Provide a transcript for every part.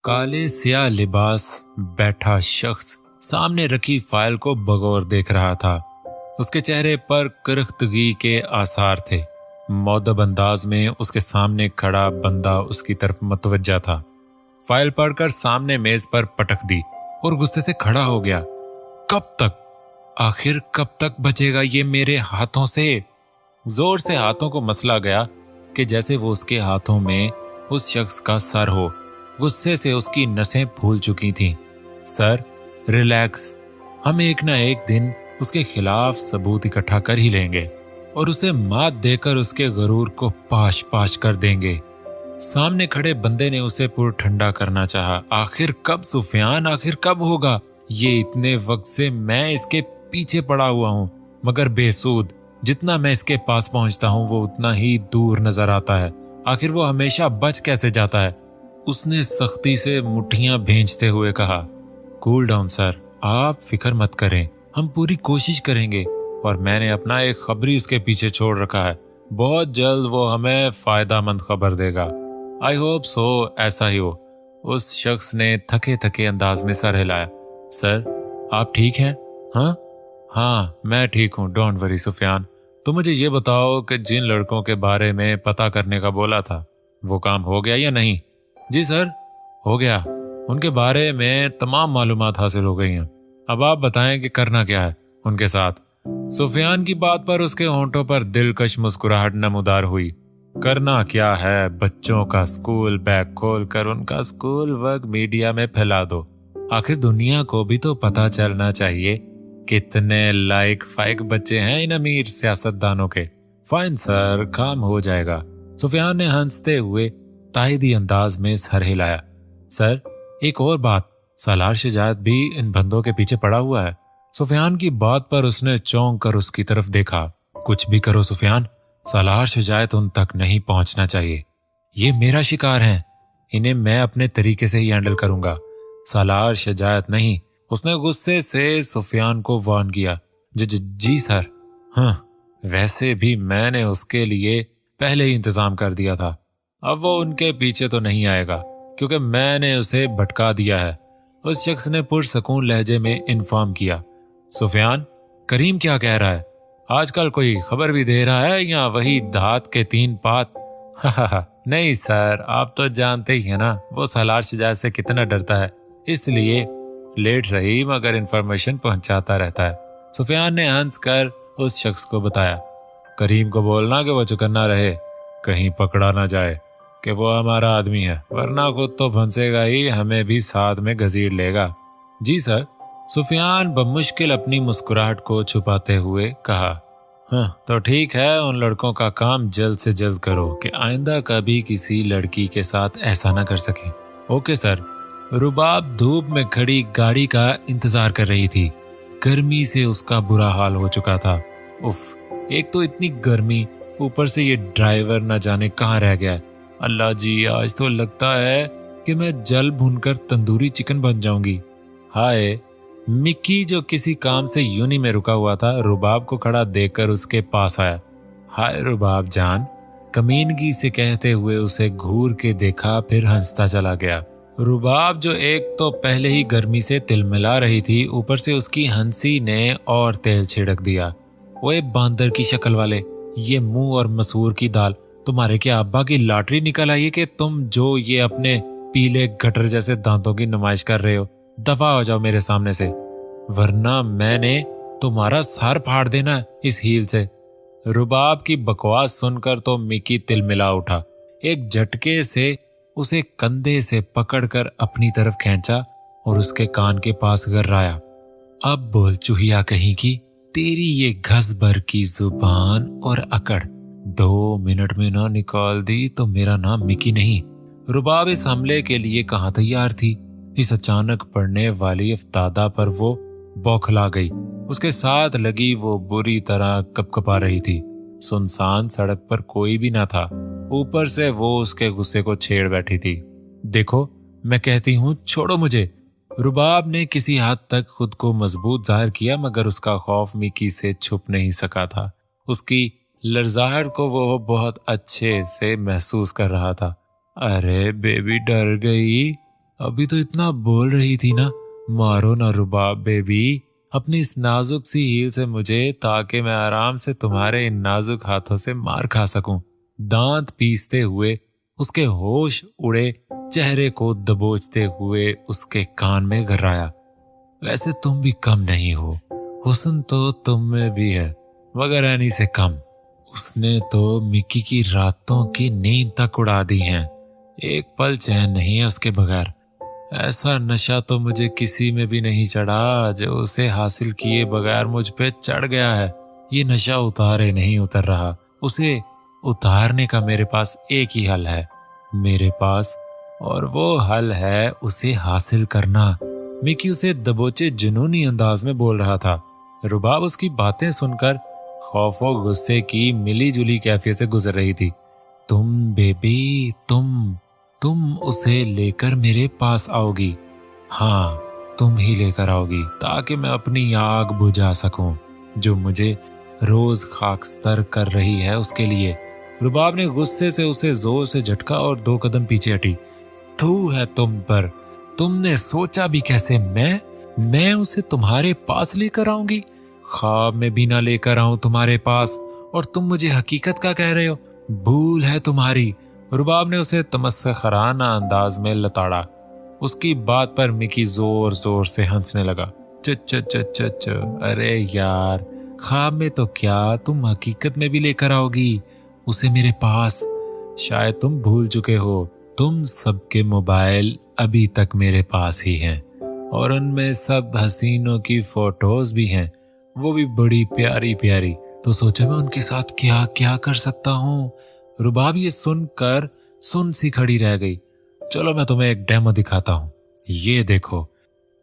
काले स्याह लिबास बैठा शख्स सामने रखी फाइल को बगौर देख रहा था। उसके चेहरे पर करख्तगी के आसार थे। मौदब अंदाज में उसके सामने खड़ा बंदा उसकी तरफ मतवज्जा था। फाइल पढ़कर सामने मेज पर पटक दी और गुस्से से खड़ा हो गया। कब तक, आखिर कब तक बचेगा ये मेरे हाथों से? जोर से हाथों को मसला गया कि जैसे वो उसके हाथों में उस शख्स का सर हो। गुस्से से उसकी नसें फूल चुकी थीं। सर, रिलैक्स, हम एक ना एक दिन उसके खिलाफ सबूत इकट्ठा कर ही लेंगे और उसे मात देकर उसके गरूर को पाश पाश कर देंगे। सामने खड़े बंदे ने उसे पुर ठंडा करना चाहा। आखिर कब सुफियान, आखिर कब होगा? ये इतने वक्त से मैं इसके पीछे पड़ा हुआ हूँ, मगर बेसूद। जितना मैं इसके पास पहुंचता हूँ वो उतना ही दूर नजर आता है। आखिर वो हमेशा बच कैसे जाता है? उसने सख्ती से मुट्ठियां भींचते हुए कहा। कूल डाउन सर, आप फिक्र मत करें, हम पूरी कोशिश करेंगे। और मैंने अपना एक खबरी उसके पीछे छोड़ रखा है। बहुत जल्द वो हमें फायदामंद खबर देगा। आई होप सो, ऐसा ही हो। उस शख्स ने थके थके अंदाज में सर हिलाया। सर, आप ठीक हैं? हाँ, मैं ठीक हूँ, डोंट वरी सुफियान। तो मुझे ये बताओ कि जिन लड़कों के बारे में पता करने का बोला था, वो काम हो गया या नहीं? जी सर, हो गया। उनके बारे में तमाम मालूमात हासिल हो गई हैं। अब आप बताएं कि करना क्या है उनके साथ। सुफियान की बात पर उसके होंठों पर दिलकश मुस्कुराहट नमूदार हुई। करना क्या है? बच्चों का स्कूल बैग खोल कर उनका स्कूल वर्क मीडिया में फैला दो। आखिर दुनिया को भी तो पता चलना चाहिए कितने लायक फाइक बच्चे हैं इन अमीर सियासतदानों के। फाइन सर, काम हो जाएगा। सुफियान ने हंसते हुए ताइदी अंदाज में सर हिलाया। सर, एक और बात, सालार शजायत भी इन बंदों के पीछे पड़ा हुआ है। सुफियान की बात पर उसने चौंक कर उसकी तरफ देखा। कुछ भी करो सुफियान, सालार शजायत उन तक नहीं पहुंचना चाहिए। ये मेरा शिकार है, इन्हें मैं अपने तरीके से ही हैंडल करूंगा, सालार शजायत नहीं। उसने गुस्से से सुफियान को वार्न किया। जी सर। हाँ, वैसे भी मैंने उसके लिए पहले ही इंतजाम कर दिया था। अब वो उनके पीछे तो नहीं आएगा क्योंकि मैंने उसे भटका दिया है, उस शख्स ने पुरसकून लहजे में इन्फॉर्म किया। सुफियान, करीम क्या कह रहा है? आजकल कोई खबर भी दे रहा है या वही धात के तीन पात? नहीं सर, आप तो जानते ही है ना वो सालार शजायत से कितना डरता है, इसलिए लेट सही मगर इन्फॉर्मेशन पहुंचाता रहता है। सुफियान ने हंस कर उस शख्स को बताया। करीम को बोलना कि वो चौकन्ना रहे, कहीं पकड़ा ना जाए कि वो हमारा आदमी है, वरना खुद तो फंसेगा ही, हमें भी साथ में घसीट लेगा। जी सर। सुफियान बमुश्किल अपनी मुस्कुराहट को छुपाते हुए कहा। हाँ, तो ठीक है, उन लड़कों का काम जल्द से जल्द करो कि आइंदा कभी किसी लड़की के साथ ऐसा ना कर सके। Okay sir. रुबाब धूप में खड़ी गाड़ी का इंतजार कर रही थी। गर्मी से उसका बुरा हाल हो चुका था। उफ, एक तो इतनी गर्मी, ऊपर से ये ड्राइवर न जाने कहाँ रह गया है। अल्लाह जी, आज तो लगता है कि मैं जल भूनकर तंदूरी चिकन बन जाऊंगी। हाय। मिक्की जो किसी काम से यूनी में रुका हुआ था, रुबाब को खड़ा देखकर उसके पास आया। हाय रुबाब जान, कमीनगी से कहते हुए उसे घूर के देखा, फिर हंसता चला गया। रुबाब जो एक तो पहले ही गर्मी से तिलमिला रही थी, ऊपर से उसकी हंसी ने और तेल छिड़क दिया। ओए बांदर की शक्ल वाले, ये मुंह और मसूर की दाल, तुम्हारे क्या अब्बा की लॉटरी निकल आई है कि तुम जो ये अपने पीले गटर जैसे दांतों की नुमाइश कर रहे हो? दफा हो जाओ मेरे सामने से, वरना मैंने तुम्हारा सर फाड़ देना है इस हील से। रुबाब की बकवास सुनकर तो मिकी तिलमिला उठा। एक झटके से उसे कंधे से पकड़कर अपनी तरफ खींचा और उसके कान के पास गर्राया। अब बोल चूहिया कहीं की, तेरी ये घस भर की जुबान और अकड़ 2 मिनट में ना निकाल दी तो मेरा नाम मिकी नहीं। रुबाब इस हमले के लिए कहाँ तैयार थी? इस अचानक पड़ने वाली अफ्तादा पर वो बौखला गई। उसके साथ लगी वो बुरी तरह कपकपा रही थी। सुनसान सड़क पर कोई भी ना था, ऊपर से वो उसके गुस्से को छेड़ बैठी थी। देखो, मैं कहती हूँ छोड़ो मुझे। रुबाब ने किसी हद तक खुद को मजबूत जाहिर किया, मगर उसका खौफ मिकी से छुप नहीं सका था। उसकी लर्जाहट को वो बहुत अच्छे से महसूस कर रहा था। अरे बेबी डर गई? अभी तो इतना बोल रही थी ना, मारो ना रुबाब बेबी अपनी इस नाजुक सी हील से मुझे, ताकि मैं आराम से तुम्हारे इन नाजुक हाथों से मार खा सकूं। दांत पीसते हुए उसके होश उड़े चेहरे को दबोचते हुए उसके कान में घर्राया। वैसे तुम भी कम नहीं हो, हुस्न तो तुम में भी है, मगर एनी से कम। उसने तो मिक्की की रातों की नींद तक उड़ा दी है। एक पल चैन नहीं है उसके बगैर। ऐसा नशा तो मुझे किसी में भी नहीं चढ़ा जो उसे हासिल किए बगैर मुझ पे चढ़ गया है। ये नशा उतारे नहीं उतर रहा। उसे उतारने का मेरे पास एक ही हल है मेरे पास, और वो हल है उसे हासिल करना। मिकी उसे दबोचे जुनूनी अंदाज में बोल रहा था। रुबाब उसकी बातें सुनकर खौफ और गुस्से की मिली जुली कैफियत से गुजर रही थी। तुम बेबी, तुम उसे लेकर मेरे पास आओगी। हाँ, तुम ही लेकर आओगी, ताकि मैं अपनी आग बुझा सकूं जो मुझे रोज खाकस्तर कर रही है उसके लिए। रुबाब ने गुस्से से उसे जोर से झटका और 2 कदम पीछे हटी। थू है तुम पर, तुमने सोचा भी कैसे मैं उसे तुम्हारे पास लेकर आऊंगी? ख्वाब में भी ना लेकर आऊं तुम्हारे पास, और तुम मुझे हकीकत का कह रहे हो? भूल है तुम्हारी। रुबाब ने उसे तमस्खराना अंदाज में लताड़ा। उसकी बात पर मिकी जोर जोर से हंसने लगा। च अरे यार, ख्वाब में तो क्या, तुम हकीकत में भी लेकर आओगी उसे मेरे पास। शायद तुम भूल चुके हो, तुम सबके मोबाइल अभी तक मेरे पास ही हैं, और उनमें सब हसीनों की फोटोज भी हैं, वो भी बड़ी प्यारी प्यारी। तो सोचो मैं उनके साथ क्या क्या कर सकता हूँ। रुबाब ये सुनकर सुन सी खड़ी रह गई। चलो मैं तुम्हें एक डेमो दिखाता हूँ, ये देखो।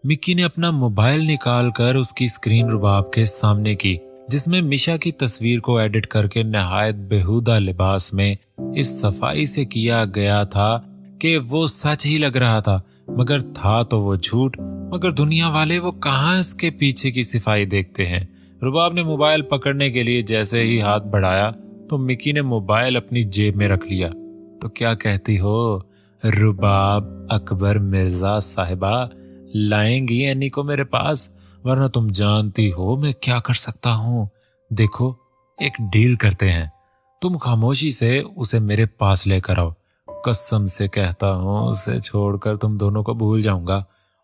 मिक्की ने अपना मोबाइल निकाल कर उसकी स्क्रीन रुबाब के सामने की, जिसमें मिशा की तस्वीर को एडिट करके नहायत बेहुदा लिबास में इस सफाई से किया गया था कि वो सच ही लग रहा था, मगर था तो वो झूठ। मगर दुनिया वाले वो कहाँ इसके पीछे की सफाई देखते हैं। रुबाब ने मोबाइल पकड़ने के लिए जैसे ही हाथ बढ़ाया तो मिक्की ने मोबाइल अपनी जेब में रख लिया। तो क्या कहती हो रुबाब अकबर मिर्जा साहिबा, लाएंगी एनी को मेरे पास? वरना तुम जानती हो मैं क्या कर सकता हूँ। देखो, एक डील करते हैं, तुम खामोशी से उसे मेरे पास लेकर आओ। कसम से कहता हूँ उसे छोड़कर तुम दोनों को भूल जाऊंगा,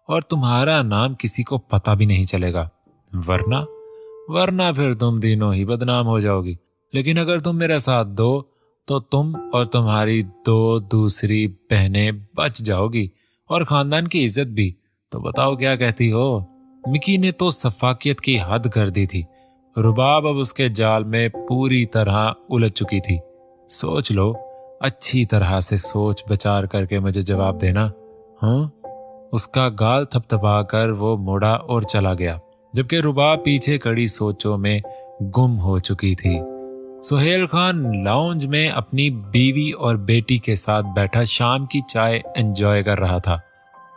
और तुम्हारा नाम किसी को पता भी नहीं चलेगा। वरना फिर तुम तीनों ही बदनाम हो जाओगी। लेकिन अगर तुम मेरा साथ दो तो तुम और तुम्हारी 2 दूसरी बहनें बच जाओगी, और खानदान की इज्जत भी। तो बताओ क्या कहती हो? मिकी ने तो सफाकियत की हद कर दी थी। रुबाब अब उसके जाल में पूरी तरह उलझ चुकी थी। सोच लो, अच्छी तरह से सोच विचार करके मुझे जवाब देना। हाँ? उसका गाल थपथपाकर वो मुड़ा और चला गया, जबकि रुबाब पीछे खड़ी सोचों में गुम हो चुकी थी। सुहेल खान लाउंज में अपनी बीवी और बेटी के साथ बैठा शाम की चाय एंजॉय कर रहा था।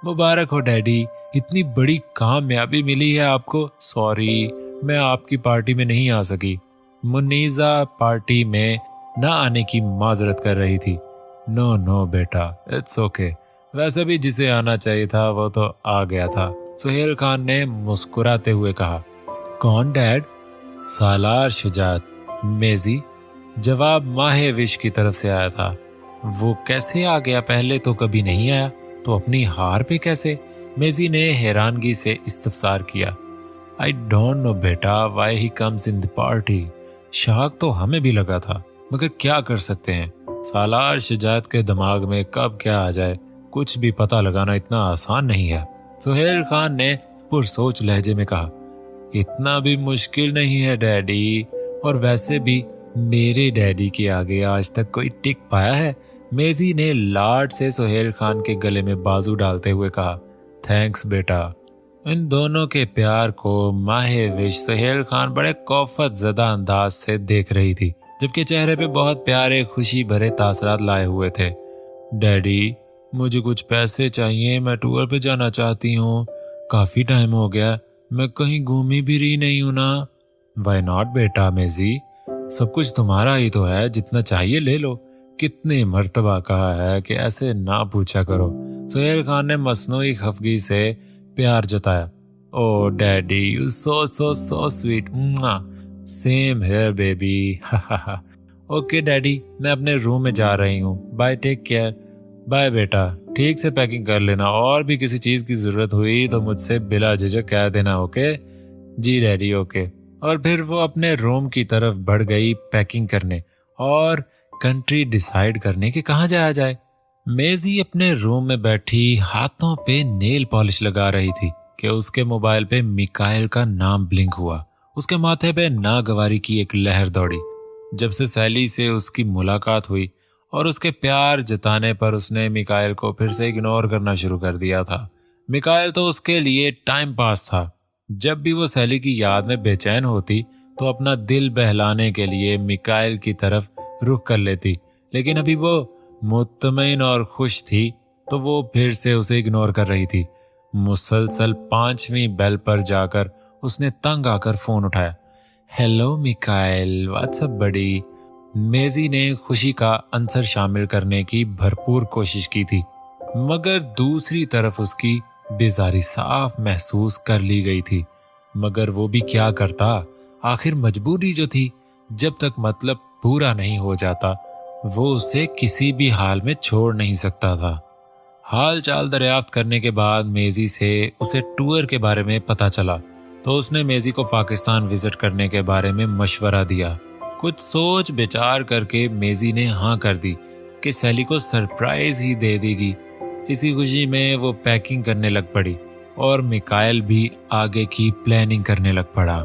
मुबारक हो डैडी, इतनी बड़ी कामयाबी मिली है आपको। सॉरी, मैं आपकी पार्टी में नहीं आ सकी। मुनीजा पार्टी में ना आने की माजरत कर रही थी। नो बेटा, इट्स ओके। वैसे भी जिसे आना चाहिए था वो तो आ गया था, सुहेल खान ने मुस्कुराते हुए कहा। कौन डैड? सालार शुजात। मेजी। जवाब माहे विश की तरफ से आया था। वो कैसे आ गया? पहले तो कभी नहीं आया, तो अपनी हार पे कैसे? मेजी ने हैरानगी से इस्तफसार किया। आई डोंट नो बेटा, why he comes in the party. शाक तो हमें भी लगा था, मगर क्या कर सकते हैं, सालार शुजात के दिमाग में कब क्या आ जाए कुछ भी पता लगाना इतना आसान नहीं है। सुहेल खान ने पुरसोच लहजे में कहा। इतना भी मुश्किल नहीं है डैडी, और वैसे भी मेरे डैडी के आगे आज तक कोई टिक पाया है? मेजी ने लाड से सुहेल खान के गले में बाजू डालते हुए कहा। थैंक्स बेटा। इन दोनों के प्यार को माहे विश सुहेल खान बड़े कौफत ज़दा अंदाज से देख रही थी, जबकि चेहरे पे बहुत प्यारे खुशी भरे तासरात लाए हुए थे। डैडी, मुझे कुछ पैसे चाहिए, मैं टूर पे जाना चाहती हूँ। काफी टाइम हो गया, मैं कहीं घूमी भी रही नहीं हूँ ना। वाई नॉट बेटा मेजी, सब कुछ तुम्हारा ही तो है, जितना चाहिए ले लो। कितने मर्तबा कहा है कि ऐसे ना पूछा करो। सुहेल खान ने मसनूई खफगी से प्यार जताया। Oh daddy, you so sweet. Same here baby. Okay daddy, मैं अपने रूम में जा रही हूँ। Bye, take care. बाय बेटा, ठीक से पैकिंग कर लेना, और भी किसी चीज की जरूरत हुई तो मुझसे बिला झिझक कह देना। ओके? जी डैडी, ओके। और फिर वो अपने रूम की तरफ बढ़ गई पैकिंग करने और कंट्री डिसाइड करने कि कहाँ जाया जाए। मेजी अपने रूम में बैठी हाथों पे नेल पॉलिश लगा रही थी कि उसके मोबाइल पे मिकाइल का नाम ब्लिंक हुआ। उसके माथे पे नागवारी की एक लहर दौड़ी। जब से सैली से उसकी मुलाकात हुई और उसके प्यार जताने पर उसने मिकाइल को फिर से इग्नोर करना शुरू कर दिया था। मिकाइल तो उसके लिए टाइम पास था। जब भी वो सैली की याद में बेचैन होती तो अपना दिल बहलाने के लिए मिकाइल की तरफ रुख कर लेती, लेकिन अभी वो मुतमईन और खुश थी तो वो फिर से उसे इग्नोर कर रही थी। मुसलसल 5वीं बेल पर जाकर उसने तंग आकर फोन उठाया। हेलो मिकाइल, व्हाट्स अप बडी? मेजी ने खुशी का आंसर शामिल करने की भरपूर कोशिश की थी, मगर दूसरी तरफ उसकी बेजारी साफ महसूस कर ली गई थी। मगर वो भी क्या करता, आखिर मजबूरी जो थी। जब तक मतलब पूरा नहीं हो जाता वो उसे किसी भी हाल में छोड़ नहीं सकता था। हाल चाल दरियाफ्त करने के बाद मेजी से उसे टूर के बारे में पता चला तो उसने मेजी को पाकिस्तान विजिट करने के बारे में मशवरा दिया। कुछ सोच विचार करके मेजी ने हाँ कर दी कि सैली को सरप्राइज ही दे देगी। इसी खुशी में वो पैकिंग करने लग पड़ी और मिकाइल भी आगे की प्लानिंग करने लग पड़ा।